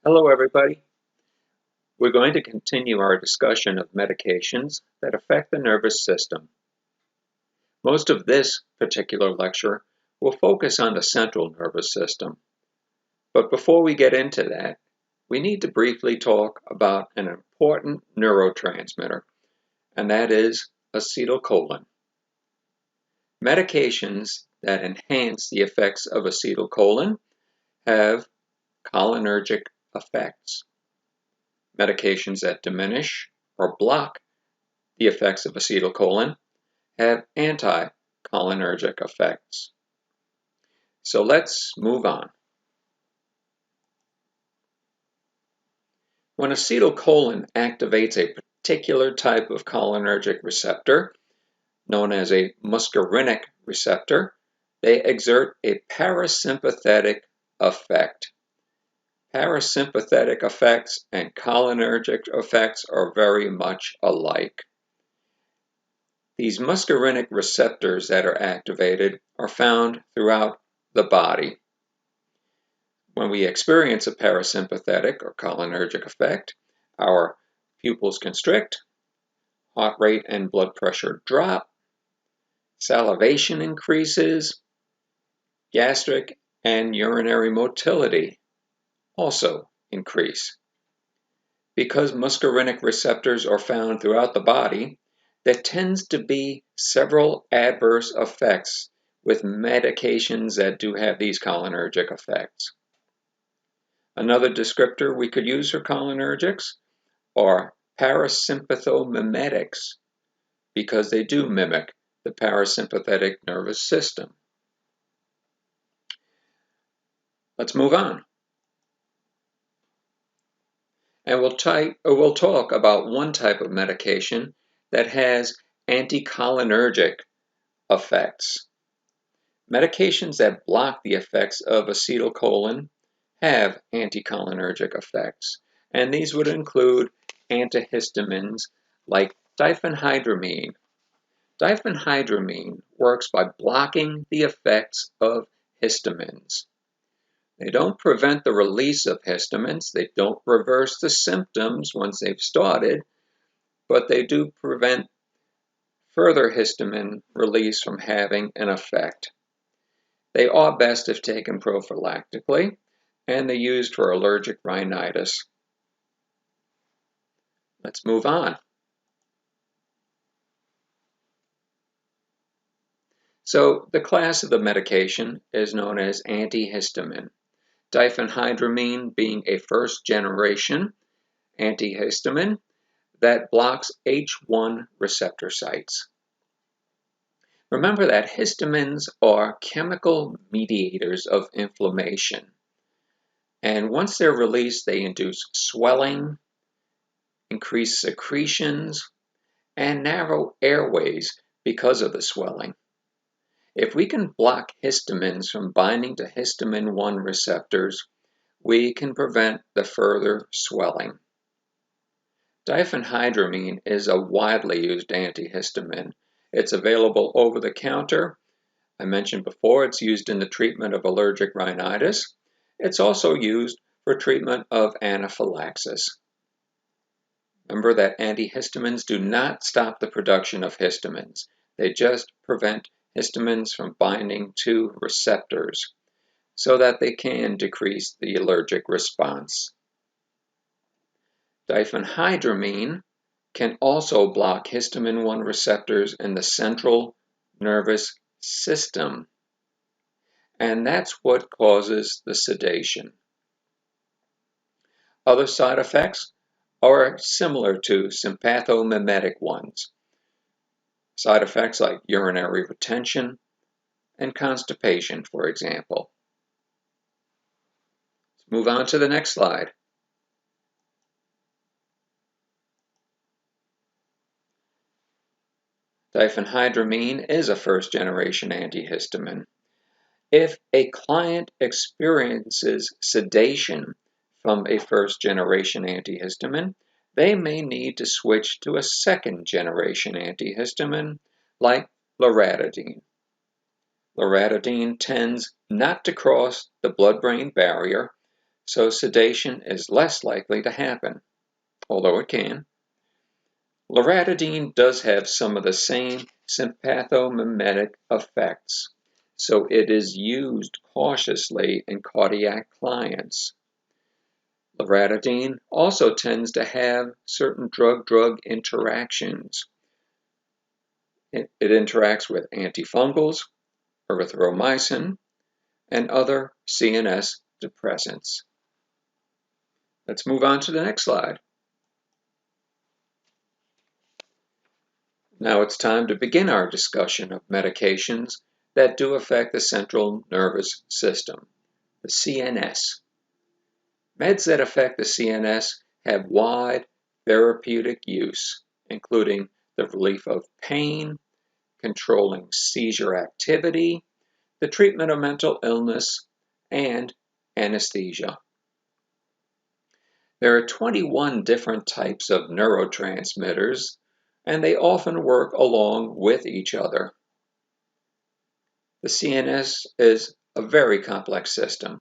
Hello, everybody. We're going to continue our discussion of medications that affect the nervous system. Most of this particular lecture will focus on the central nervous system. But before we get into that, we need to briefly talk about an important neurotransmitter, and that is acetylcholine. Medications that enhance the effects of acetylcholine have cholinergic effects. Medications that diminish or block the effects of acetylcholine have anticholinergic effects. So let's move on. When acetylcholine activates a particular type of cholinergic receptor, known as a muscarinic receptor, they exert a parasympathetic effect. Parasympathetic effects and cholinergic effects are very much alike. These muscarinic receptors that are activated are found throughout the body. When we experience a parasympathetic or cholinergic effect, our pupils constrict, heart rate and blood pressure drop, salivation increases, gastric and urinary motility also increase. Because muscarinic receptors are found throughout the body, there tends to be several adverse effects with medications that do have these cholinergic effects. Another descriptor we could use for cholinergics are parasympathomimetics, because they do mimic the parasympathetic nervous system. Let's move on. And we'll talk about one type of medication that has anticholinergic effects. Medications that block the effects of acetylcholine have anticholinergic effects, and these would include antihistamines like diphenhydramine. Diphenhydramine works by blocking the effects of histamines. They don't prevent the release of histamines, they don't reverse the symptoms once they've started, but they do prevent further histamine release from having an effect. They are best if taken prophylactically, and they're used for allergic rhinitis. Let's move on. So the class of the medication is known as antihistamine. Diphenhydramine being a first-generation antihistamine that blocks H1 receptor sites. Remember that histamines are chemical mediators of inflammation. And once they're released, they induce swelling, increase secretions, and narrow airways because of the swelling. If we can block histamines from binding to histamine 1 receptors, we can prevent the further swelling. Diphenhydramine is a widely used antihistamine. It's available over the counter. I mentioned before it's used in the treatment of allergic rhinitis. It's also used for treatment of anaphylaxis. Remember that antihistamines do not stop the production of histamines. They just prevent histamines from binding to receptors so that they can decrease the allergic response. Diphenhydramine can also block histamine 1 receptors in the central nervous system, and that's what causes the sedation. Other side effects are similar to sympathomimetic ones. Side effects like urinary retention and constipation, for example. Let's move on to the next slide. Diphenhydramine is a first-generation antihistamine. If a client experiences sedation from a first-generation antihistamine, they may need to switch to a second-generation antihistamine like loratadine. Loratadine tends not to cross the blood-brain barrier, so sedation is less likely to happen, although it can. Loratadine does have some of the same sympathomimetic effects, so it is used cautiously in cardiac clients. Loratadine also tends to have certain drug-drug interactions. It interacts with antifungals, erythromycin, and other CNS depressants. Let's move on to the next slide. Now it's time to begin our discussion of medications that do affect the central nervous system, the CNS. Meds that affect the CNS have wide therapeutic use, including the relief of pain, controlling seizure activity, the treatment of mental illness, and anesthesia. There are 21 different types of neurotransmitters, and they often work along with each other. The CNS is a very complex system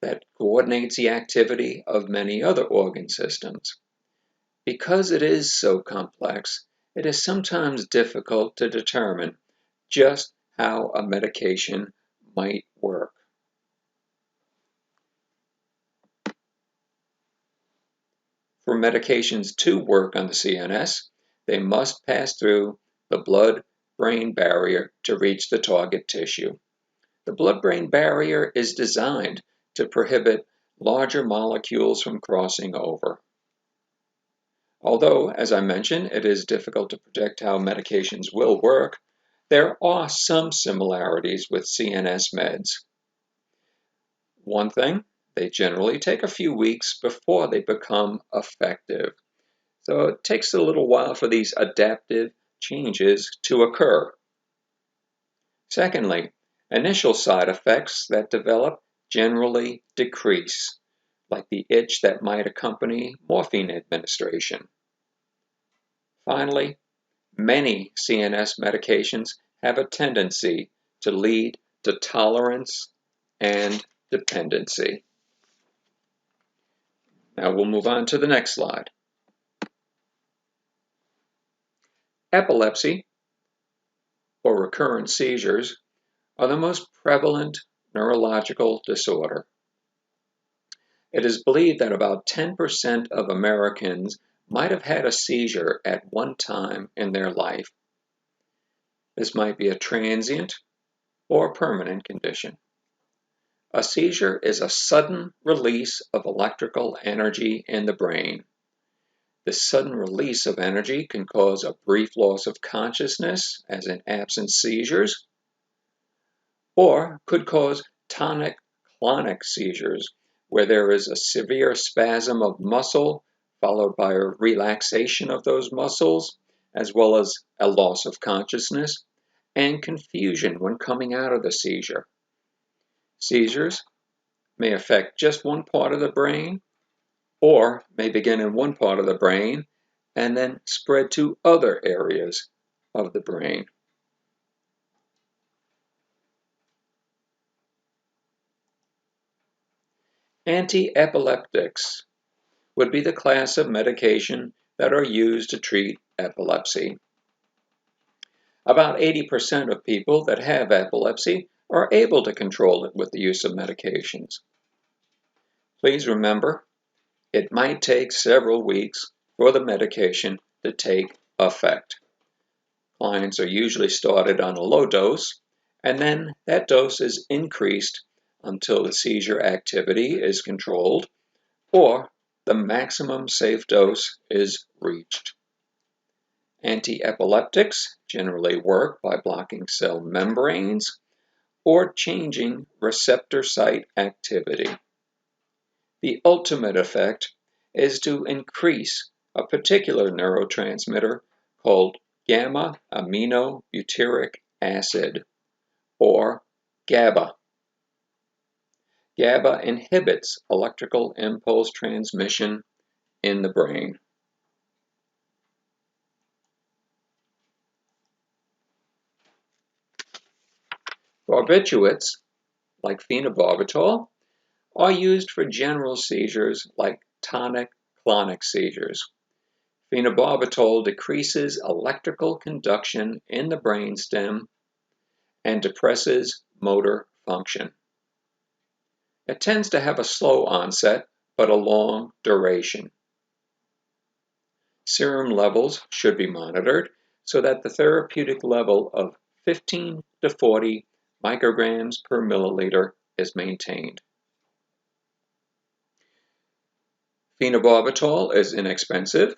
that coordinates the activity of many other organ systems. Because it is so complex, it is sometimes difficult to determine just how a medication might work. For medications to work on the CNS, they must pass through the blood-brain barrier to reach the target tissue. The blood-brain barrier is designed to prohibit larger molecules from crossing over. Although, as I mentioned, it is difficult to predict how medications will work, there are some similarities with CNS meds. One thing, they generally take a few weeks before they become effective. So it takes a little while for these adaptive changes to occur. Secondly, initial side effects that develop generally decrease, like the itch that might accompany morphine administration. Finally, many CNS medications have a tendency to lead to tolerance and dependency. Now we'll move on to the next slide. Epilepsy, or recurrent seizures, are the most prevalent neurological disorder. It is believed that about 10% of Americans might have had a seizure at one time in their life. This might be a transient or permanent condition. A seizure is a sudden release of electrical energy in the brain. This sudden release of energy can cause a brief loss of consciousness, as in absence seizures, or could cause tonic-clonic seizures, where there is a severe spasm of muscle followed by a relaxation of those muscles, as well as a loss of consciousness and confusion when coming out of the seizure. Seizures may affect just one part of the brain, or may begin in one part of the brain and then spread to other areas of the brain. Antiepileptics would be the class of medication that are used to treat epilepsy. About 80% of people that have epilepsy are able to control it with the use of medications. Please remember, it might take several weeks for the medication to take effect. Clients are usually started on a low dose, and then that dose is increased until the seizure activity is controlled or the maximum safe dose is reached. Antiepileptics generally work by blocking cell membranes or changing receptor site activity. The ultimate effect is to increase a particular neurotransmitter called gamma-aminobutyric acid, or GABA. GABA inhibits electrical impulse transmission in the brain. Barbiturates, like phenobarbital, are used for general seizures like tonic-clonic seizures. Phenobarbital decreases electrical conduction in the brainstem and depresses motor function. It tends to have a slow onset, but a long duration. Serum levels should be monitored so that the therapeutic level of 15 to 40 micrograms per milliliter is maintained. Phenobarbital is inexpensive.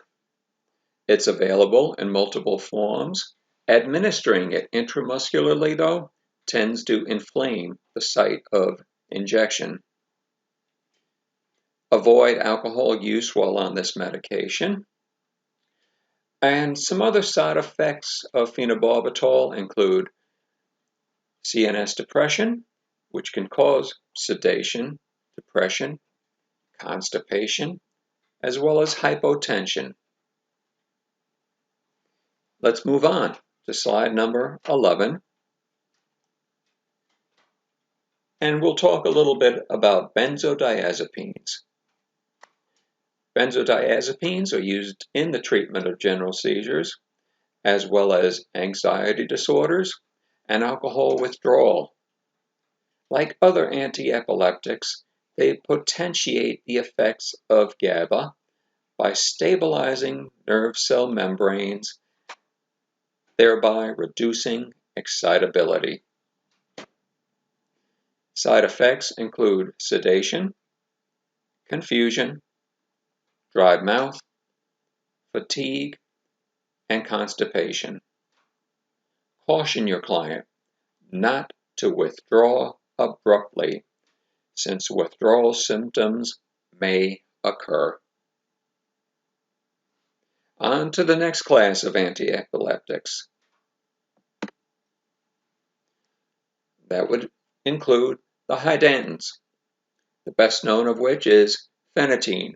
It's available in multiple forms. Administering it intramuscularly, though, tends to inflame the site of injection. Avoid alcohol use while on this medication. And some other side effects of phenobarbital include CNS depression, which can cause sedation, depression, constipation, as well as hypotension. Let's move on to slide number 11. And we'll talk a little bit about benzodiazepines. Benzodiazepines are used in the treatment of general seizures, as well as anxiety disorders and alcohol withdrawal. Like other anti-epileptics, they potentiate the effects of GABA by stabilizing nerve cell membranes, thereby reducing excitability. Side effects include sedation, confusion, dry mouth, fatigue, and constipation. Caution your client not to withdraw abruptly, since withdrawal symptoms may occur. On to the next class of antiepileptics. That would include the hydantoins, the best known of which is phenytoin.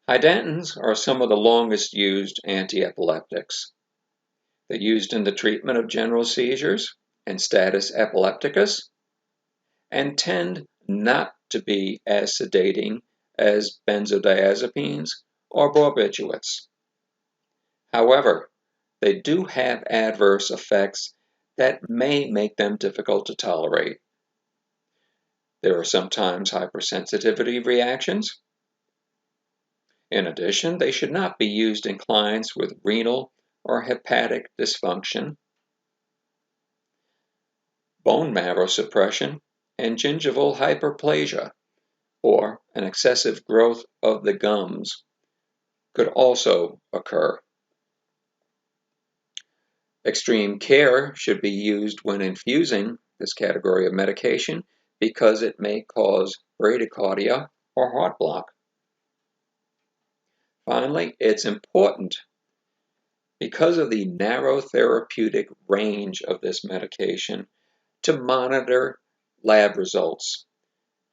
Hydantoins are some of the longest used antiepileptics. They're used in the treatment of general seizures and status epilepticus, and tend not to be as sedating as benzodiazepines or barbiturates. However, they do have adverse effects that may make them difficult to tolerate. There are sometimes hypersensitivity reactions. In addition, they should not be used in clients with renal or hepatic dysfunction, bone marrow suppression, and gingival hyperplasia, or an excessive growth of the gums, could also occur. Extreme care should be used when infusing this category of medication because it may cause bradycardia or heart block. Finally, it's important, because of the narrow therapeutic range of this medication, to monitor lab results.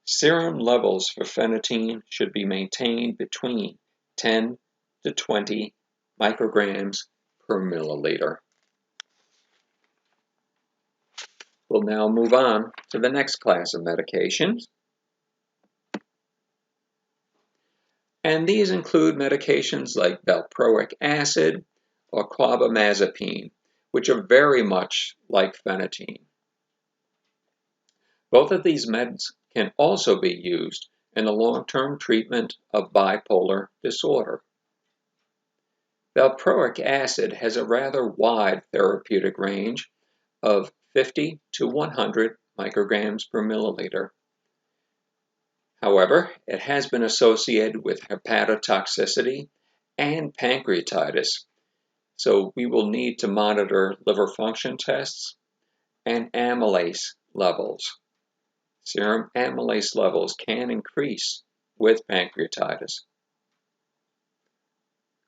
Serum levels for phenytoin should be maintained between 10 to 20 micrograms per milliliter. We'll now move on to the next class of medications. And these include medications like valproic acid or carbamazepine, which are very much like phenytoin. Both of these meds can also be used in the long-term treatment of bipolar disorder. Valproic acid has a rather wide therapeutic range of 50 to 100 micrograms per milliliter. However, it has been associated with hepatotoxicity and pancreatitis, so we will need to monitor liver function tests and amylase levels. Serum amylase levels can increase with pancreatitis.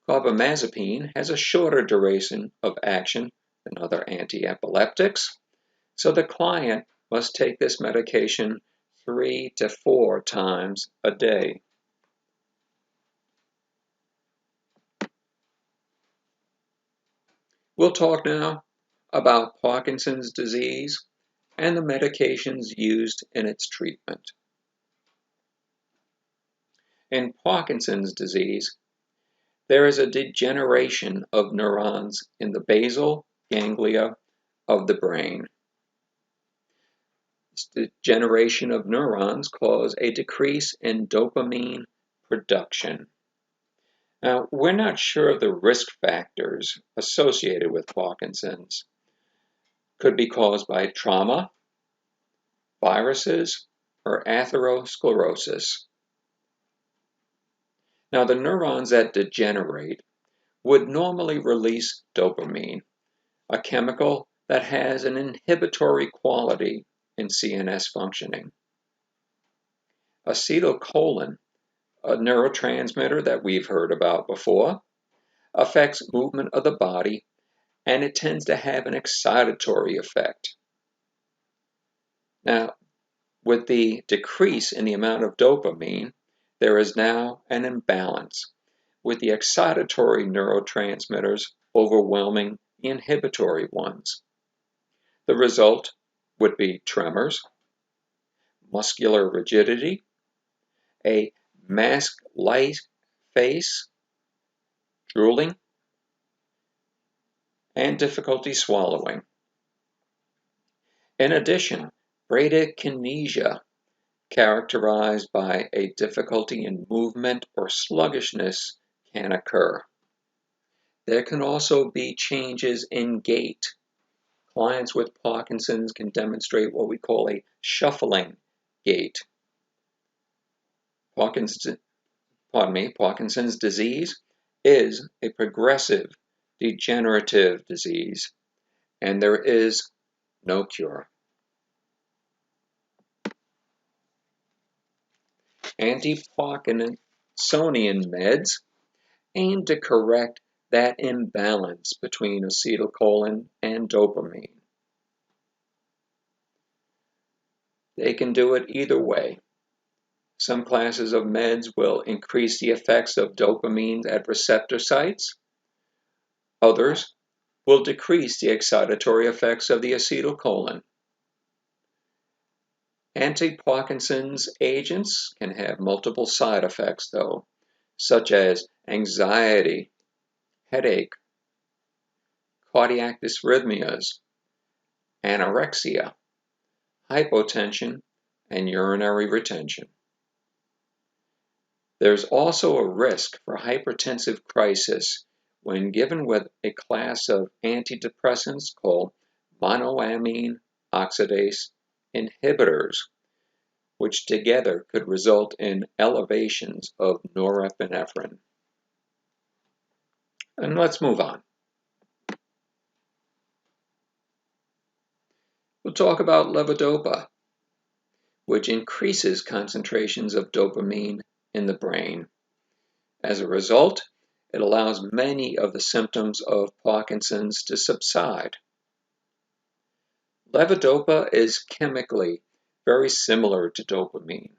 Carbamazepine has a shorter duration of action than other antiepileptics, so the client must take this medication 3 to 4 times a day. We'll talk now about Parkinson's disease and the medications used in its treatment. In Parkinson's disease, there is a degeneration of neurons in the basal ganglia of the brain. This degeneration of neurons causes a decrease in dopamine production. Now, we're not sure of the risk factors associated with Parkinson's. Could be caused by trauma, viruses, or atherosclerosis. Now, the neurons that degenerate would normally release dopamine, a chemical that has an inhibitory quality in CNS functioning. Acetylcholine, a neurotransmitter that we've heard about before, affects movement of the body, and it tends to have an excitatory effect. Now, with the decrease in the amount of dopamine, there is now an imbalance, with the excitatory neurotransmitters overwhelming the inhibitory ones. The result would be tremors, muscular rigidity, a mask-like face, drooling, and difficulty swallowing. In addition, bradykinesia, characterized by a difficulty in movement or sluggishness, can occur. There can also be changes in gait. Clients with Parkinson's can demonstrate what we call a shuffling gait. Parkinson's disease is a progressive degenerative disease, and there is no cure. Anti-Parkinsonian meds aim to correct that imbalance between acetylcholine and dopamine. They can do it either way. Some classes of meds will increase the effects of dopamine at receptor sites. Others will decrease the excitatory effects of the acetylcholine. Anti-Parkinson's agents can have multiple side effects, though, such as anxiety, headache, cardiac dysrhythmias, anorexia, hypotension, and urinary retention. There's also a risk for hypertensive crisis when given with a class of antidepressants called monoamine oxidase inhibitors, which together could result in elevations of norepinephrine. And let's move on. We'll talk about levodopa, which increases concentrations of dopamine in the brain. As a result, it allows many of the symptoms of Parkinson's to subside. Levodopa is chemically very similar to dopamine.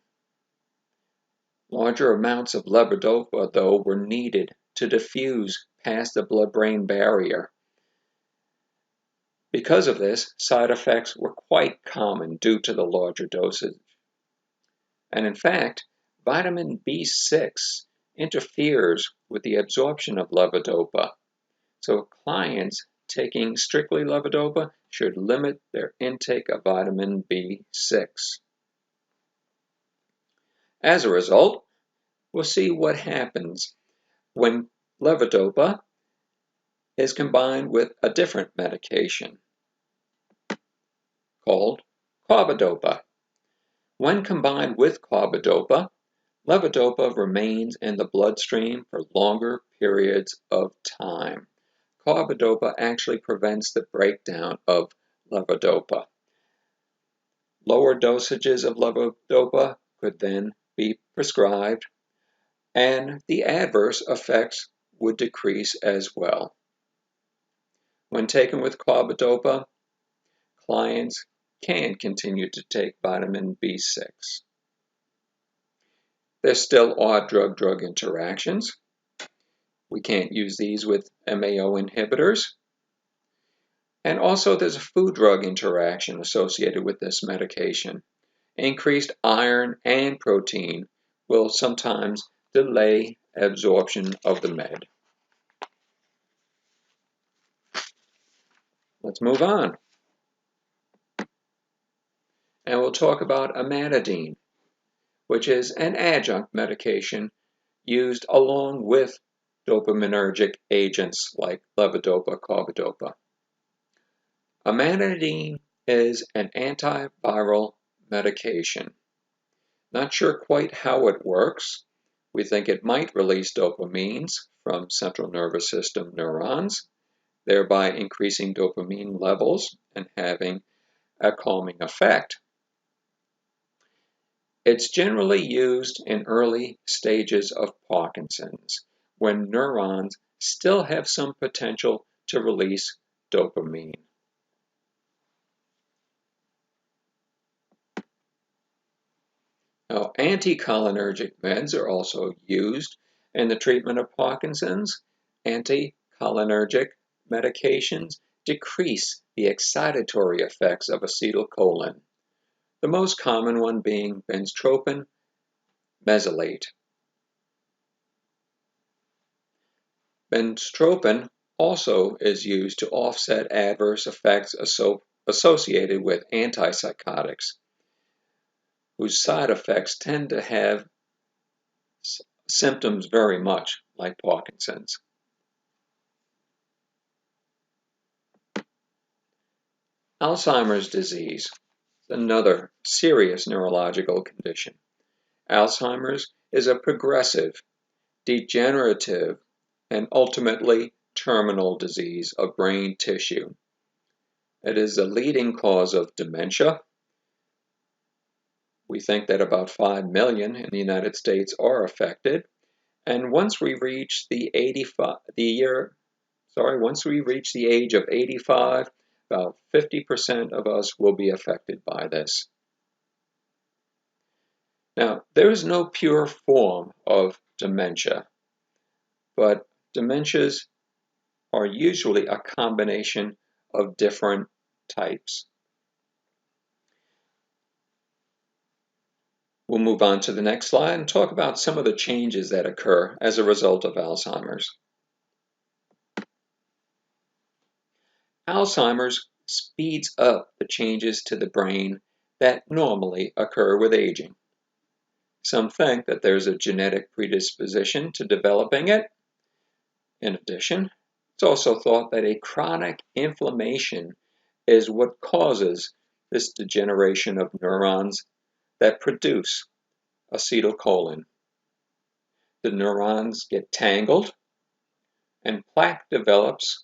Larger amounts of levodopa, though, were needed to diffuse past the blood-brain barrier. Because of this, side effects were quite common due to the larger dosage. And in fact, vitamin B6 interferes with the absorption of levodopa. So clients taking strictly levodopa should limit their intake of vitamin B6. As a result, we'll see what happens when levodopa is combined with a different medication called carbidopa. When combined with carbidopa, levodopa remains in the bloodstream for longer periods of time. Carbidopa actually prevents the breakdown of levodopa. Lower dosages of levodopa could then be prescribed, and the adverse effects would decrease as well. When taken with carbidopa, clients can continue to take vitamin B6. There still are drug-drug interactions. We can't use these with MAO inhibitors. And also there's a food-drug interaction associated with this medication. Increased iron and protein will sometimes delay absorption of the med. Let's move on. And we'll talk about amantadine, which is an adjunct medication used along with dopaminergic agents like levodopa, carbidopa. Amantadine is an antiviral medication. Not sure quite how it works. We think it might release dopamines from central nervous system neurons, thereby increasing dopamine levels and having a calming effect. It's generally used in early stages of Parkinson's, when neurons still have some potential to release dopamine. Now, anticholinergic meds are also used in the treatment of Parkinson's. Anticholinergic medications decrease the excitatory effects of acetylcholine, the most common one being benztropine mesylate. Benztropine also is used to offset adverse effects associated with antipsychotics, whose side effects tend to have symptoms very much like Parkinson's. Alzheimer's disease is another serious neurological condition. Alzheimer's is a progressive, degenerative, and ultimately terminal disease of brain tissue. It is the leading cause of dementia. We think that about 5 million in the United States are affected. And once we reach the age of 85, about 50% of us will be affected by this. Now, there is no pure form of dementia, but dementias are usually a combination of different types. We'll move on to the next slide and talk about some of the changes that occur as a result of Alzheimer's. Alzheimer's speeds up the changes to the brain that normally occur with aging. Some think that there's a genetic predisposition to developing it. In addition, it's also thought that a chronic inflammation is what causes this degeneration of neurons that produce acetylcholine. The neurons get tangled and plaque develops,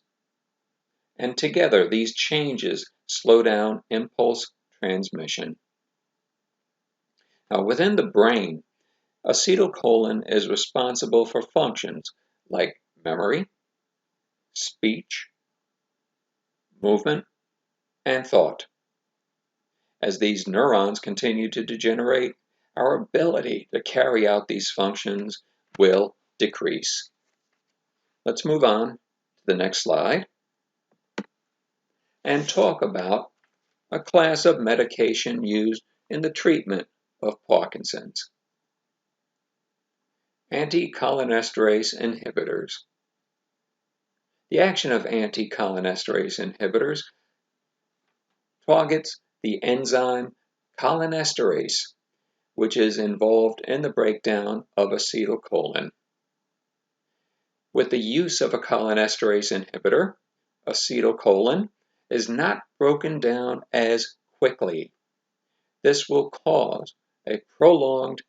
and together these changes slow down impulse transmission. Now, within the brain, acetylcholine is responsible for functions like memory, speech, movement, and thought. As these neurons continue to degenerate, our ability to carry out these functions will decrease. Let's move on to the next slide and talk about a class of medication used in the treatment of Parkinson's. Anticholinesterase inhibitors. The action of anticholinesterase inhibitors targets the enzyme cholinesterase, which is involved in the breakdown of acetylcholine. With the use of a cholinesterase inhibitor, acetylcholine is not broken down as quickly. This will cause a prolonged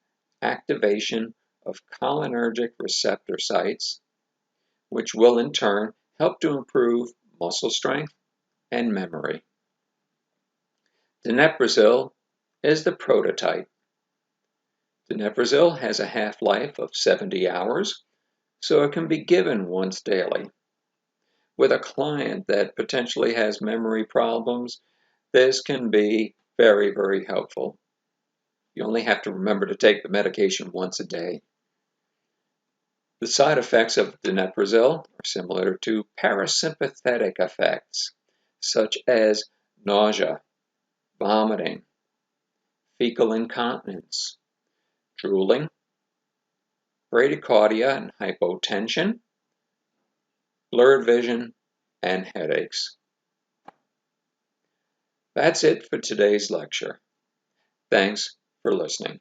activation of cholinergic receptor sites, which will in turn help to improve muscle strength and memory. Donepezil is the prototype. Donepezil has a half-life of 70 hours, so it can be given once daily. With a client that potentially has memory problems, this can be very, very helpful. You only have to remember to take the medication once a day. The side effects of donepezil are similar to parasympathetic effects. such as nausea, vomiting, fecal incontinence, drooling, bradycardia and hypotension, blurred vision, and headaches. That's it for today's lecture. Thanks for listening.